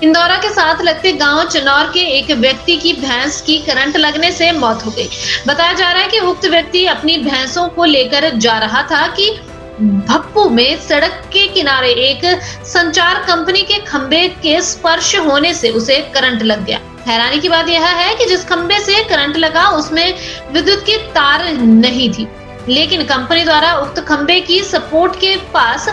इंदौरा के साथ लगते गांव चनौर के एक व्यक्ति की भैंस की करंट लगने से मौत हो गई। बताया जा रहा है कि उक्त व्यक्ति अपनी भैंसों को लेकर जा रहा था कि भप्पू में सड़क के किनारे एक संचार कंपनी के खंबे के स्पर्श होने से उसे करंट लग गया। हैरानी की बात यह है कि जिस खंबे से करंट लगा उसमें विद्युत की तार नहीं थी, लेकिन कंपनी द्वारा उक्त खंबे की सपोर्ट के पास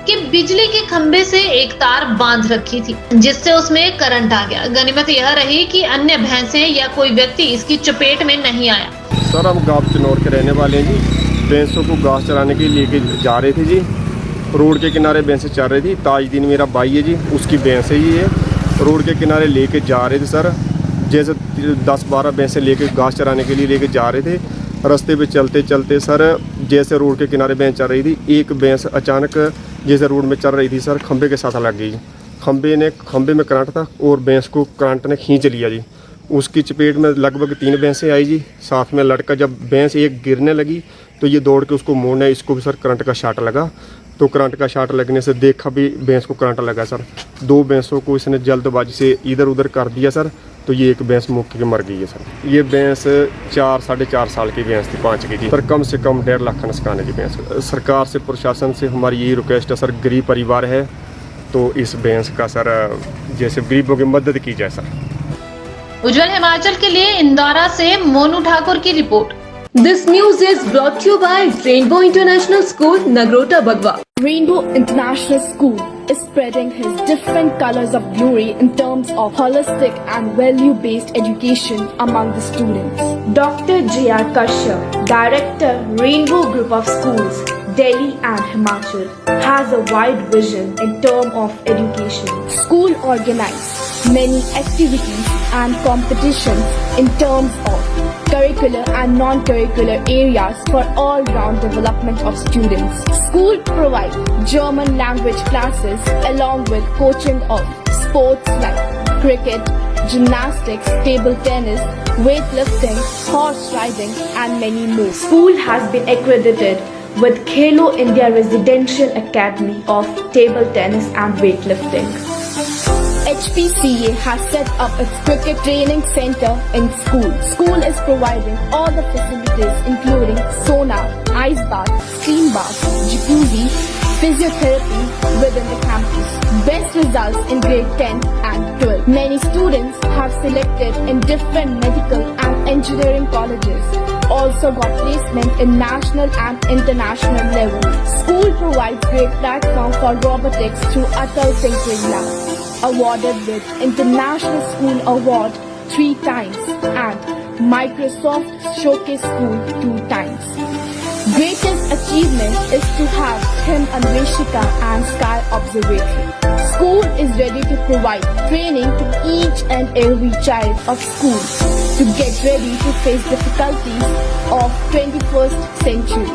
कि बिजली के खंबे से एक तार बांध रखी थी, जिससे उसमें करंट आ गया। गनीमत यह रही कि अन्य भैंसें या कोई व्यक्ति इसकी चपेट में नहीं आया। सर, हम गांव चनौर के रहने वाले हैं जी। भैंसों को घास चराने के लिए लेके जा रहे थे जी। रोड के किनारे भैंसें चर रही थी। ताजदीन मेरा भाई है जी, उसकी भैंस है ये। रोड के किनारे लेके जा रहे थे सर। जैसे 10-12 भैंसें लेके घास चराने के लिए लेके जा रहे थे। रास्ते पे चलते चलते सर, जैसे रोड के किनारे भैंस चल रही थी, एक भैंस अचानक जैसे रोड में चल रही थी सर, खंबे के साथ लग गई। खंबे में करंट था और भैंस को करंट ने खींच लिया जी। उसकी चपेट में लगभग 3 भैंसें आई जी। साथ में लड़का, जब भैंस एक गिरने लगी तो ये दौड़ के उसको मोड़ने, इसको भी सर करंट का शाट लगा। तो करंट का शाट लगने से देखा भी भैंस को करंट लगा सर। 2 भैंसों को इसने जल्दबाजी से इधर उधर कर दिया सर, तो ये एक भैंस मौके के मर गई है सर। ये भैंस 4-4.5 साल की भैंस थी, 5 की थी सर। कम से कम 1.5 लाख का नुकसान है जी भैंस। सरकार से, प्रशासन से हमारी यही रिक्वेस्ट है सर, गरीब परिवार है तो इस भैंस का सर जैसे गरीबों की मदद की जाए सर। उज्जवल हिमाचल के लिए इंदौरा से मोनू ठाकुर की report. This news is brought to you by Rainbow International School, Nagrota, Bagwa. Rainbow International School is spreading his different colors of glory in terms of holistic and value-based education among the students. Dr. J.R. Kashyap, Director, Rainbow Group of Schools, Delhi and Himachal, has a wide vision in terms of education. School organizes many activities and competitions in terms of curricular and non-curricular areas for all-round development of students. School provides German language classes along with coaching of sports like cricket, gymnastics, table tennis, weightlifting, horse riding and many more. School has been accredited with Khelo India Residential Academy of Table Tennis and Weightlifting. HPCA has set up its cricket training center in school. School is providing all the facilities including sauna, ice bath, steam bath, jacuzzi, physiotherapy within the campus. Best results in grade 10 and 12. Many students have selected in different medical and engineering colleges. Also got placement in national and international level. School provides great platform for robotics through Atal Tinkering Lab. Awarded with International School Award 3 times and Microsoft Showcase School 2 times. Greatest achievement is to have him Anveshika and Sky Observatory. School is ready to provide training to each and every child of school to get ready to face difficulties of 21st century.